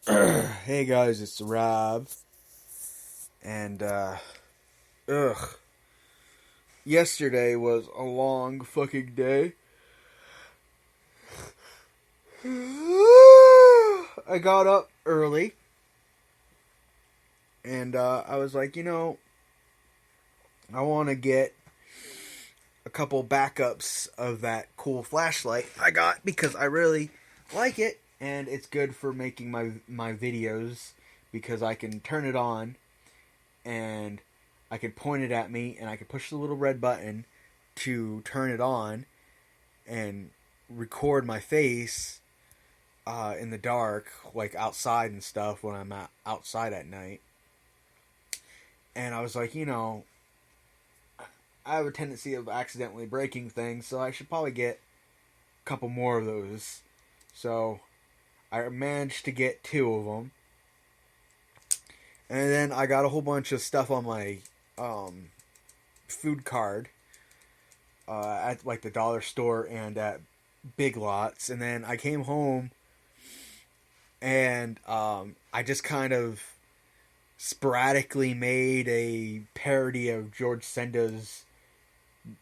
Hey guys, it's Rob, and yesterday was a long fucking day. I got up early, and I was like, I want to get a couple backups of that cool flashlight I got because I really like it, and it's good for making my videos because I can turn it on and I could point it at me, and I could push the little red button to turn it on and record my face in the dark, like outside and stuff when I'm outside at night. And I was like, I have a tendency of accidentally breaking things, so I should probably get a couple more of those. So I managed to get two of them. And then I got a whole bunch of stuff on my food card at like the dollar store and at Big Lots. And then I came home and I just kind of sporadically made a parody of George Senda's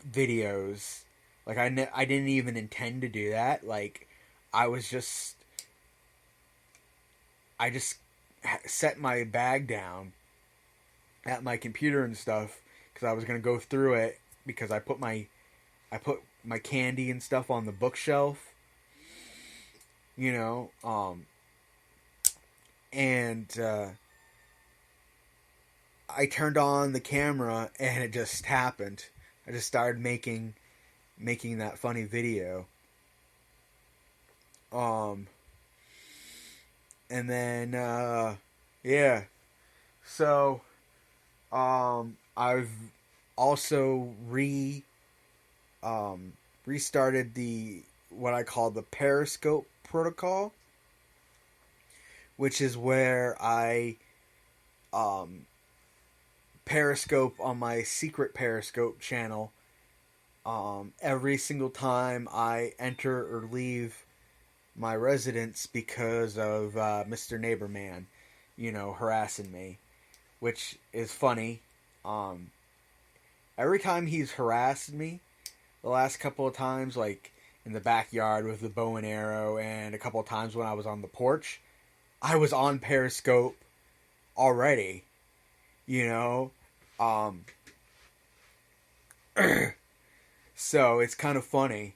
videos. Like I didn't even intend to do that. Like I just set my bag down at my computer and stuff because I was gonna go through it because I put my candy and stuff on the bookshelf, and I turned on the camera and it just happened. I just started making that funny video. And then, yeah. So, I've also restarted what I call the Periscope protocol, which is where I, Periscope on my secret Periscope channel, every single time I enter or leave my residence because of Mr. Neighborman, harassing me, which is funny. Every time he's harassed me, the last couple of times, like in the backyard with the bow and arrow, and a couple of times when I was on the porch, I was on Periscope already, so it's kind of funny.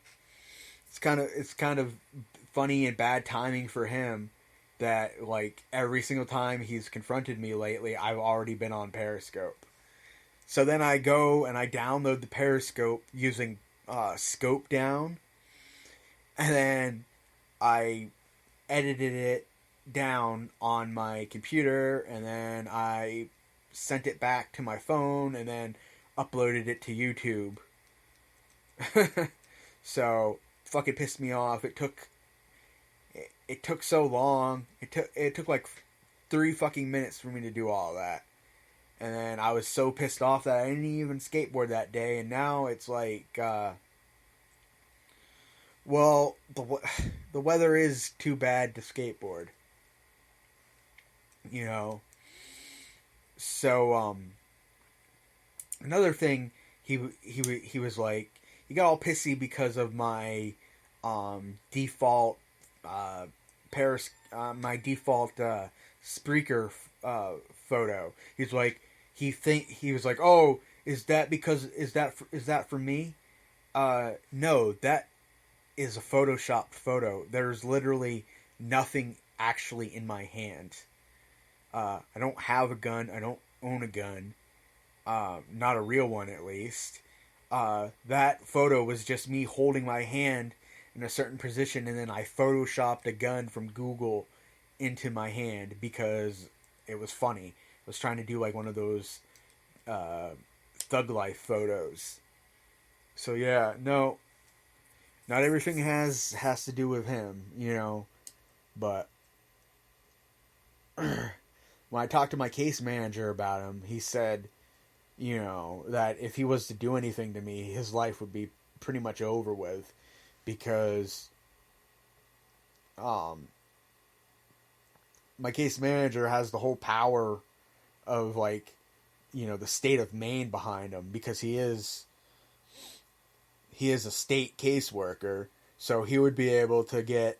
It's kind of funny and bad timing for him that like every single time he's confronted me lately, I've already been on Periscope. So then I go and I download the Periscope using Scope Down, and then I edited it down on my computer, and then I sent it back to my phone, and then uploaded it to YouTube. So fucking pissed me off. It took so long. It took like 3 fucking minutes for me to do all that. And then I was so pissed off that I didn't even skateboard that day. And now it's like, well, the weather is too bad to skateboard. So another thing, he was like, he got all pissy because of my default my default Spreaker photo. He's like, he was like, oh, is that for me? No, that is a photoshopped photo. There's literally nothing actually in my hand. I don't have a gun. I don't own a gun. Not a real one, at least. That photo was just me holding my hand in a certain position, and then I photoshopped a gun from Google into my hand because it was funny. I was trying to do like one of those thug life photos. So yeah, no, not everything has to do with him, but when I talked to my case manager about him, he said, that if he was to do anything to me, his life would be pretty much over with, because my case manager has the whole power of, like, the state of Maine behind him, because he is a state caseworker, so he would be able to get,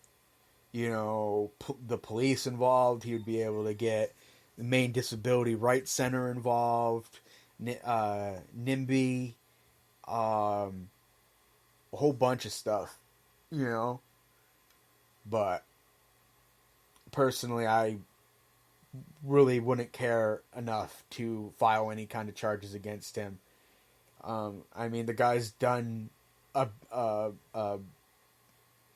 the police involved. He would be able to get the Maine Disability Rights Center involved, NIMBY, a whole bunch of stuff, But personally, I really wouldn't care enough to file any kind of charges against him. I mean, the guy's done the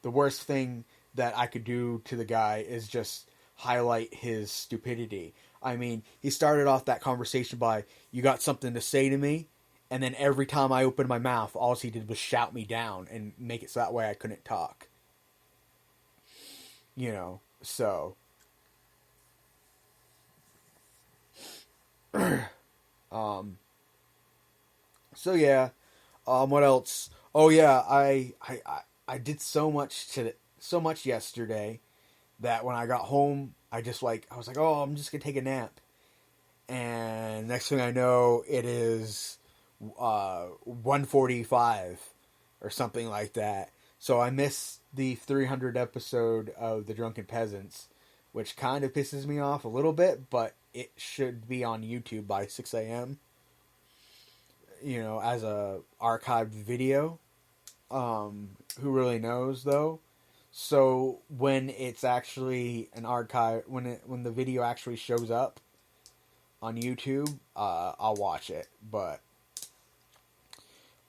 worst thing that I could do to the guy is just highlight his stupidity. I mean, he started off that conversation by, "You got something to say to me?" And then every time I opened my mouth, all he did was shout me down and make it so that way I couldn't talk. So. So yeah. What else? Oh yeah, I did so much yesterday that when I got home, I was like, oh, I'm just gonna take a nap. And next thing I know, it is 1:45 or something like that. So I missed the 300 episode of The Drunken Peasants, which kind of pisses me off a little bit, but it should be on YouTube by 6 a.m. As a archived video. Who really knows, though? So when it's actually an archive, when the video actually shows up on YouTube, I'll watch it. But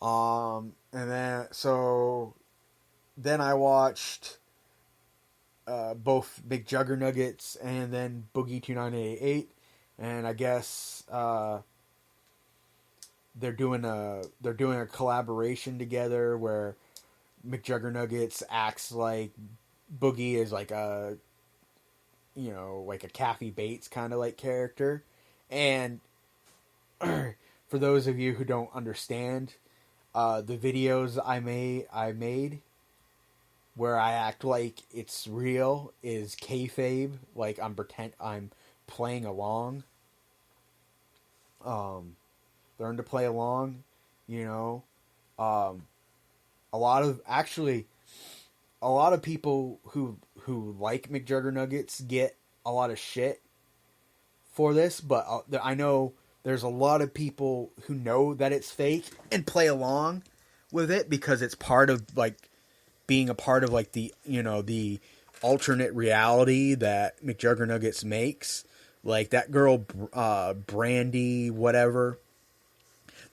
and then I watched both Mcjuggernuggets and then Boogie 2988, and I guess they're doing a collaboration together where Mcjuggernuggets acts like Boogie is like a Kathy Bates kind of like character. And for those of you who don't understand, the videos I made where I act like it's real is kayfabe, like I'm playing along. Learn to play along, a lot of people who like Mcjuggernuggets get a lot of shit for this, but I know there's a lot of people who know that it's fake and play along with it because it's part of like being a part of like the the alternate reality that Mcjuggernuggets makes. Like that girl, Brandy, whatever.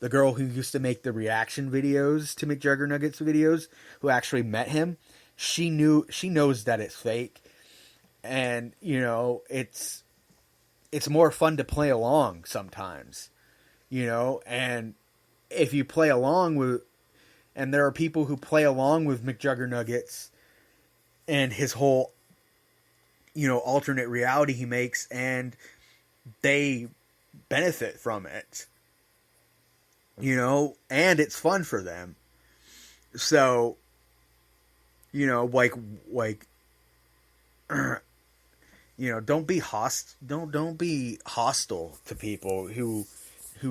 The girl who used to make the reaction videos to Mcjuggernuggets videos, who actually met him, she knows that it's fake, and it's more fun to play along sometimes, and if you play along with, and there are people who play along with Mcjuggernuggets and his whole alternate reality he makes, and they benefit from it. And it's fun for them. So, like, don't be don't be hostile to people who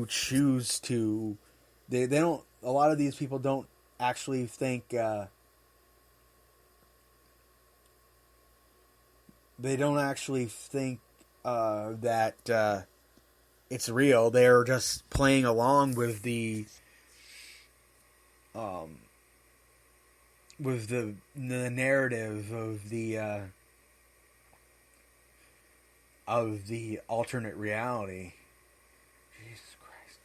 choose to. They don't. A lot of these people don't actually think. They don't actually think that. It's real. They're just playing along with the narrative of the alternate reality. Jesus Christ,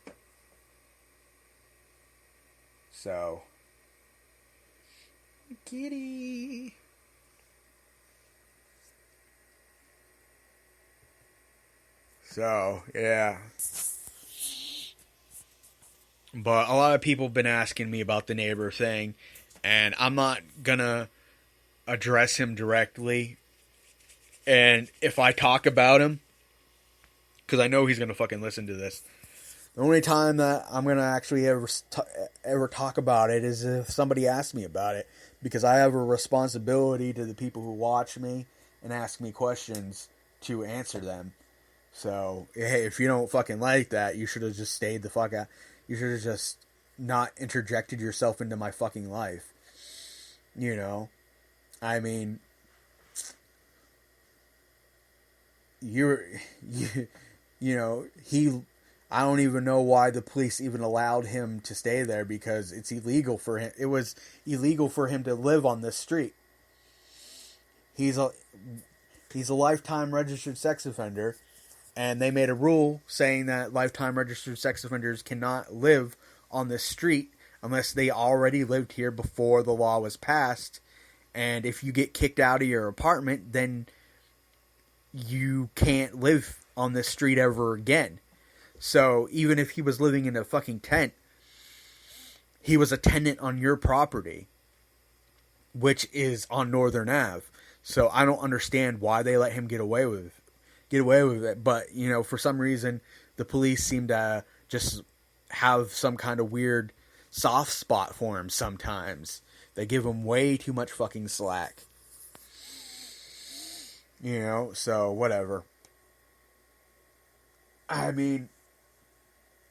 dude. So, kitty. So, yeah. But a lot of people have been asking me about the neighbor thing, and I'm not gonna address him directly. And if I talk about him, because I know he's gonna fucking listen to this, The only time that I'm going to actually ever talk about it is if somebody asks me about it, because I have a responsibility to the people who watch me and ask me questions to answer them. So, hey, if you don't fucking like that, you should have just stayed the fuck out. You should have just not interjected yourself into my fucking life. You know? I mean, you know, I don't even know why the police even allowed him to stay there, because it's illegal for him. It was illegal for him to live on this street. He's a lifetime registered sex offender, and they made a rule saying that lifetime registered sex offenders cannot live on this street unless they already lived here before the law was passed. And if you get kicked out of your apartment, then you can't live on this street ever again. So even if he was living in a fucking tent, he was a tenant on your property, which is on Northern Ave. So I don't understand why they let him get away with it. But, you know, for some reason, the police seem to just have some kind of weird soft spot for him sometimes. They give him way too much fucking slack. You know, so whatever. I mean,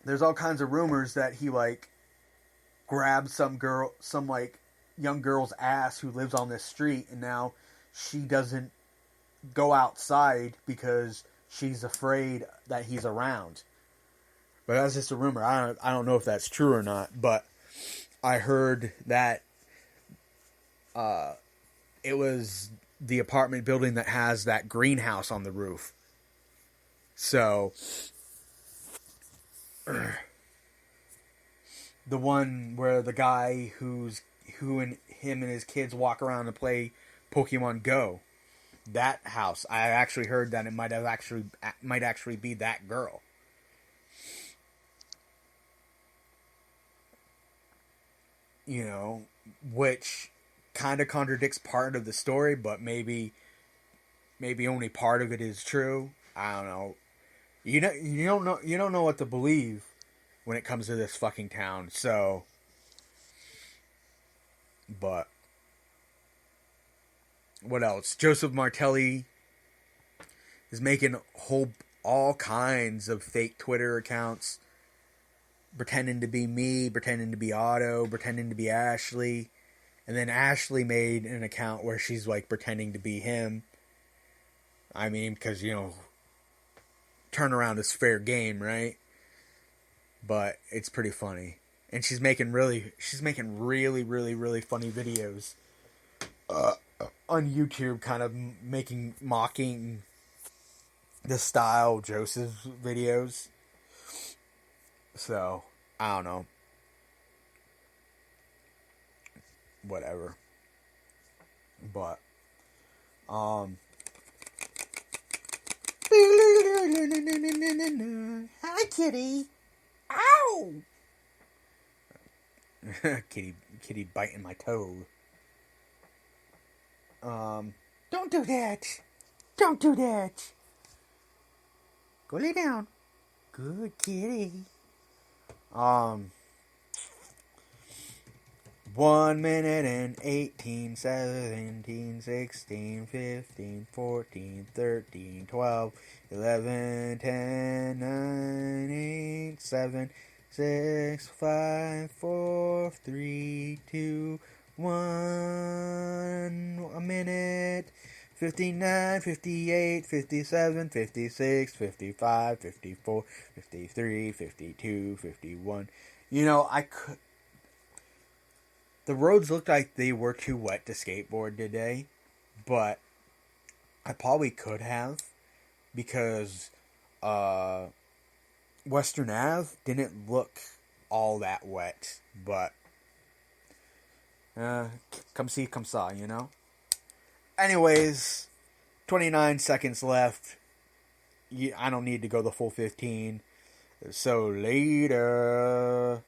there's all kinds of rumors that he, like, grabbed some young girl's ass who lives on this street, and now she doesn't go outside because she's afraid that he's around. But that's just a rumor. I don't know if that's true or not, but I heard that it was the apartment building that has that greenhouse on the roof. So the one where the guy who and him and his kids walk around and play Pokemon Go, that house, I actually heard that it might actually be that girl. You know, which kind of contradicts part of the story, but maybe only part of it is true. I don't know. You don't know what to believe when it comes to this fucking town. So, but what else? Joseph Martelli is making all kinds of fake Twitter accounts, pretending to be me, pretending to be Otto, pretending to be Ashley. And then Ashley made an account where she's like pretending to be him. I mean, because, you know, turnaround is fair game, right? But it's pretty funny. And she's making really, really funny videos on YouTube, kind of mocking the style of Joseph's videos. So, I don't know. Whatever. But, hi, kitty. Ow! kitty biting my toe. Don't do that. Don't do that. Go lay down. Good kitty. 1 minute and 18, 17, 16, 15, 14, 13, 12, 11, 10, 9, 8, 7, 6, 5, 4, 3, 2, 1. A minute. 59, 58, 57, 56, 55, 54, 53, 52, 51. You know, the roads looked like they were too wet to skateboard today, but I probably could have, because Western Ave didn't look all that wet, but come see, come saw, you know? Anyways, 29 seconds left. I don't need to go the full 15, so later.